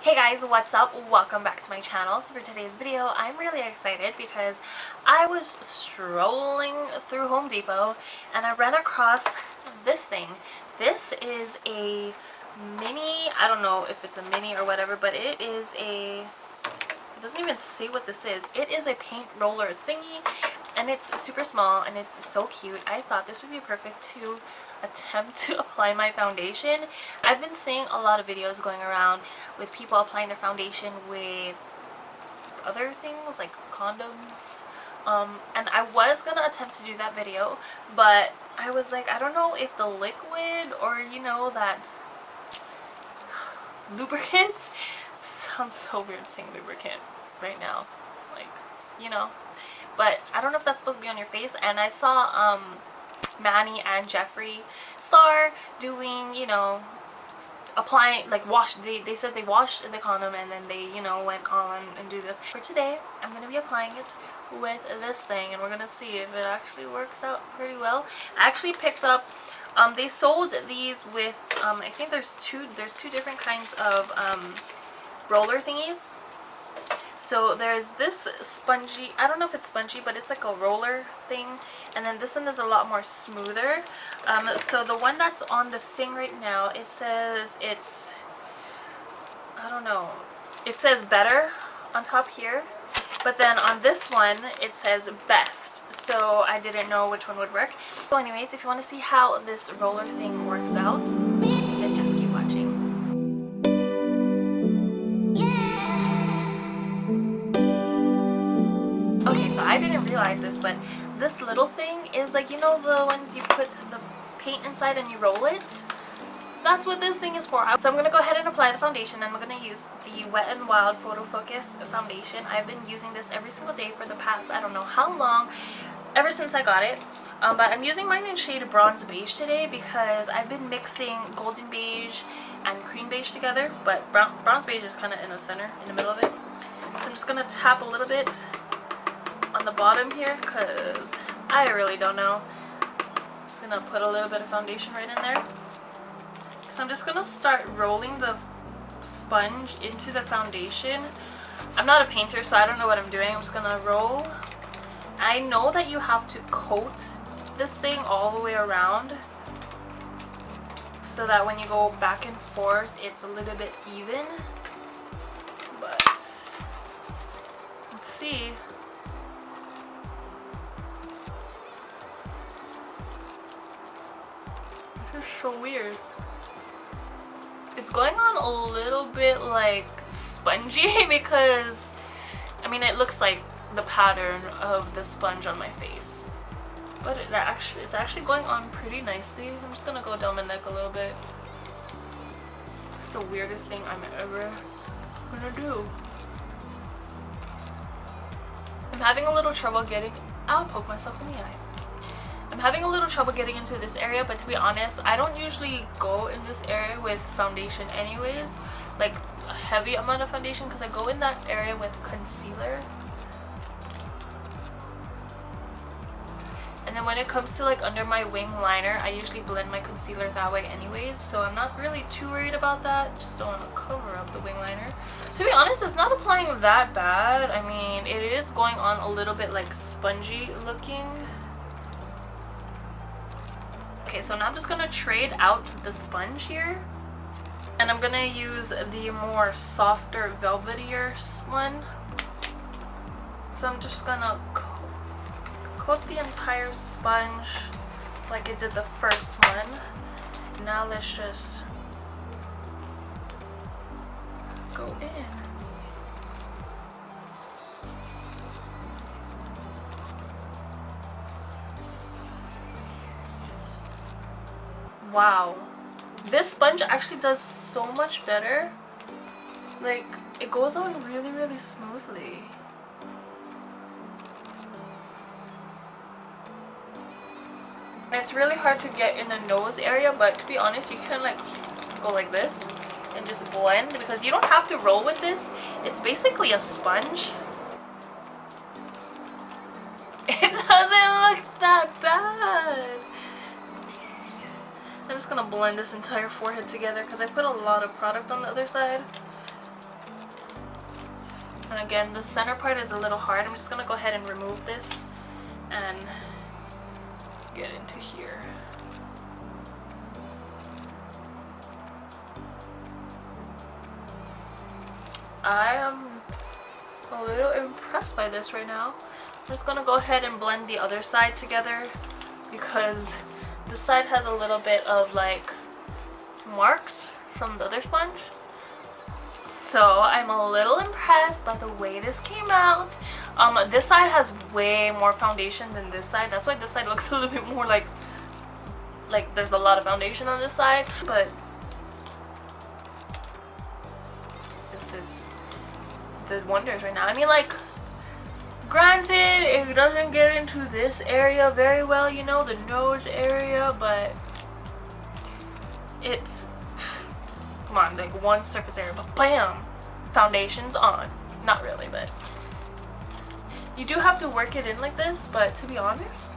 Hey guys, what's up? Welcome back to my channel. So for today's video, I'm really excited because I was strolling through Home Depot and I ran across this thing. This is a mini, I don't know if it's a mini or whatever, but it doesn't even say what this is. It is a paint roller thingy and it's super small and it's so cute. I thought this would be perfect to attempt to apply my foundation. I've been seeing a lot of videos going around with people applying their foundation with other things like condoms, and I was gonna attempt to do that video, but I was like, I don't know if the liquid or that lubricant sounds so weird saying lubricant right now, like, but I don't know if that's supposed to be on your face. And I saw Manny and Jeffree Star doing, applying, like they said they washed the condom and then they, went on and do this. For today, I'm going to be applying it with this thing and we're going to see if it actually works out pretty well. I actually picked up, they sold these with, I think there's two different kinds of roller thingies. So there's this spongy, I don't know if it's spongy, but it's like a roller thing, and then this one is a lot more smoother. So the one that's on the thing right now, it says it's, I don't know, it says better on top here, but then on this one it says best, so I didn't know which one would work. So anyways, if you want to see how this roller thing works out, then just keep watching. Okay, so I didn't realize this, but this little thing is like, the ones you put the paint inside and you roll it? That's what this thing is for. So I'm going to go ahead and apply the foundation, and I'm going to use the Wet n Wild Photo Focus foundation. I've been using this every single day for the past, I don't know how long, ever since I got it. But I'm using mine in shade Bronze Beige today because I've been mixing Golden Beige and Cream Beige together, but Bronze Beige is kind of in the center, in the middle of it. So I'm just going to tap a little bit on the bottom here because I really don't know. I'm just gonna put a little bit of foundation right in there. So I'm just gonna start rolling the sponge into the foundation. I'm not a painter, so I don't know what I'm doing. I'm just gonna roll. I know that you have to coat this thing all the way around so that when you go back and forth it's a little bit even, but let's see. So weird. It's going on a little bit like spongy because it looks like the pattern of the sponge on my face, but it's actually going on pretty nicely. I'm just gonna go down my neck a little bit. It's the weirdest thing I'm ever gonna do. I'm having a little trouble getting, I'll poke myself in the eye. I'm having a little trouble getting into this area, but to be honest, I don't usually go in this area with foundation anyways, like a heavy amount of foundation, because I go in that area with concealer. And then when it comes to like under my wing liner, I usually blend my concealer that way anyways, so I'm not really too worried about that. Just don't want to cover up the wing liner. To be honest, it's not applying that bad. It is going on a little bit like spongy looking. Okay, so now I'm just gonna trade out the sponge here, and I'm gonna use the more softer velvetier one. So I'm just gonna coat the entire sponge like I did the first one. Now let's just go in. Wow, this sponge actually does so much better. Like, it goes on really, really smoothly. And it's really hard to get in the nose area, but to be honest, you can like go like this and just blend because you don't have to roll with this. It's basically a sponge. It doesn't look that bad. I'm just gonna blend this entire forehead together because I put a lot of product on the other side. And again, the center part is a little hard. I'm just gonna go ahead and remove this and get into here. I am a little impressed by this right now. I'm just gonna go ahead and blend the other side together because this side has a little bit of like marks from the other sponge. So I'm a little impressed by the way this came out. This side has way more foundation than this side. That's why this side looks a little bit more like there's a lot of foundation on this side. But this does wonders right now. I mean, like, granted, it doesn't get into this area very well, you know, the nose area, but it's, come on, like one surface area, but bam, foundation's on. Not really, but you do have to work it in like this. But to be honest,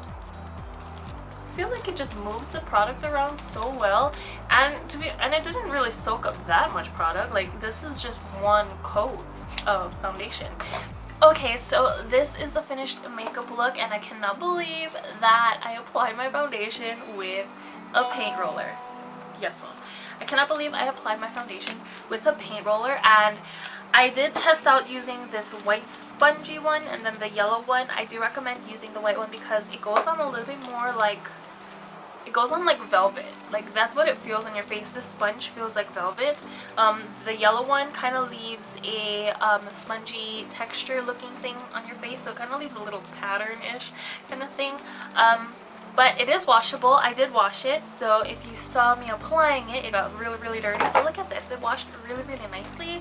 I feel like it just moves the product around so well, and it didn't really soak up that much product. Like, this is just one coat of foundation. Okay, so this is the finished makeup look, and I cannot believe that I applied my foundation with a paint roller. Yes, Mom. I cannot believe I applied my foundation with a paint roller, and I did test out using this white spongy one and then the yellow one. I do recommend using the white one because it goes on a little bit more like, it goes on like velvet. Like, that's what it feels on your face. This sponge feels like velvet. The yellow one kind of leaves a spongy texture looking thing on your face, so it kind of leaves a little pattern-ish kind of thing. But it is washable. I did wash it, so if you saw me applying it, it got really, really dirty. But look at this. It washed really, really nicely.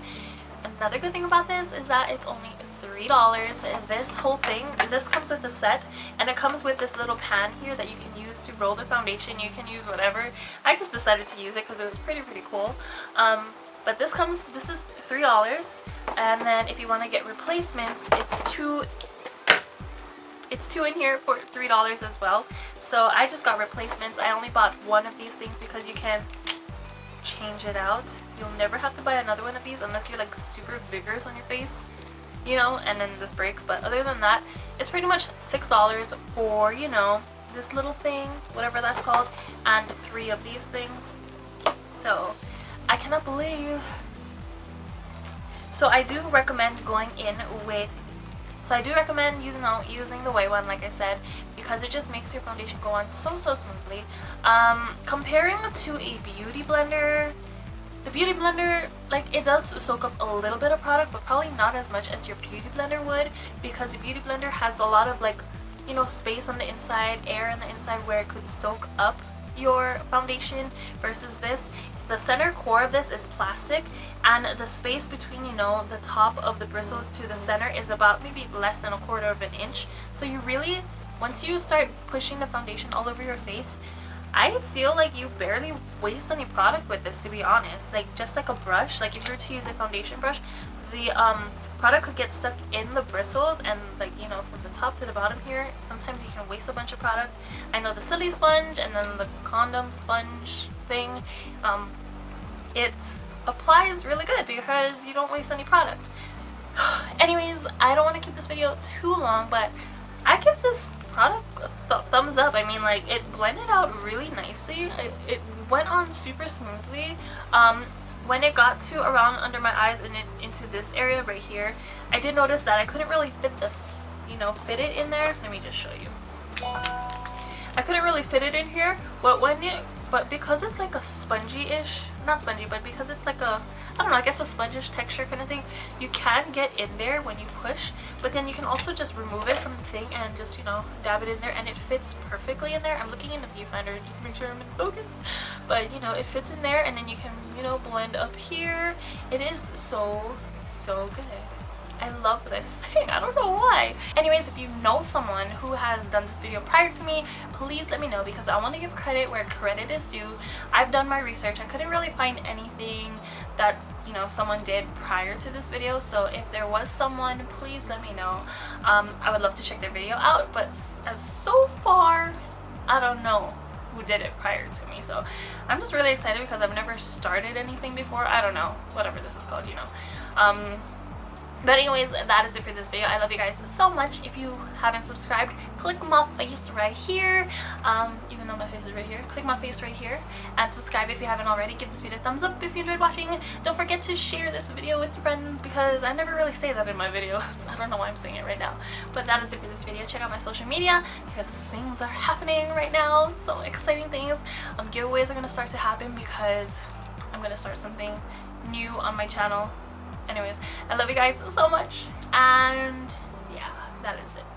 Another good thing about this is that it's only $3. This whole thing, this comes with a set, and it comes with this little pan here that you can use to roll the foundation. You can use whatever. I just decided to use it because it was pretty cool. But this is $3, and then if you want to get replacements, it's two in here for $3 as well. So I just got replacements. I only bought one of these things because you can change it out. You'll never have to buy another one of these unless you're like super vigorous on your face, you know, and then this breaks. But other than that, it's pretty much $6 for, you know, this little thing, whatever that's called, and 3 of these things. So I cannot believe. So I do recommend going in with, so I do recommend using the white one, like I said, because it just makes your foundation go on so smoothly. Comparing to a beauty blender, the beauty blender, like, it does soak up a little bit of product, but probably not as much as your beauty blender would, because the beauty blender has a lot of, like, you know, space on the inside, air on the inside where it could soak up your foundation, versus this. The center core of this is plastic, and the space between, you know, the top of the bristles to the center is about maybe less than 1/4 of an inch. So you really, once you start pushing the foundation all over your face, I feel like you barely waste any product with this, to be honest. Like, just like a brush, like if you were to use a foundation brush, the product could get stuck in the bristles, and, like, you know, from the top to the bottom here, sometimes you can waste a bunch of product. I know the silly sponge and then the condom sponge thing, it applies really good because you don't waste any product. Anyways, I don't want to keep this video too long, but I give this product a thumbs up. I mean, like, it blended out really nicely. It went on super smoothly. When it got to around under my eyes and into this area right here, I did notice that I couldn't really fit this, you know, fit it in there. Let me just show you. I couldn't really fit it in here, but because it's like a spongy-ish, not spongy, but because it's like a, I don't know, I guess a spongish texture kind of thing, you can get in there when you push, but then you can also just remove it from the thing and just, you know, dab it in there, and it fits perfectly in there. I'm looking in the viewfinder just to make sure I'm in focus, but, you know, it fits in there, and then you can, you know, blend up here. It is so good. I love this thing. I don't know why. Anyways, if you know someone who has done this video prior to me, please let me know, because I want to give credit where credit is due. I've done my research. I couldn't really find anything that, you know, someone did prior to this video, so if there was someone, please let me know. I would love to check their video out, but as so far, I don't know who did it prior to me, so I'm just really excited because I've never started anything before. I don't know, whatever this is called, you know. But anyways, that is it for this video. I love you guys so much. If you haven't subscribed, click my face right here. Even though my face is right here, click my face right here and subscribe if you haven't already. Give this video a thumbs up if you enjoyed watching. Don't forget to share this video with your friends, because I never really say that in my videos. I don't know why I'm saying it right now. But that is it for this video. Check out my social media, because things are happening right now. So exciting things. Giveaways are going to start to happen because I'm going to start something new on my channel. Anyways, I love you guys so much, and yeah, that is it.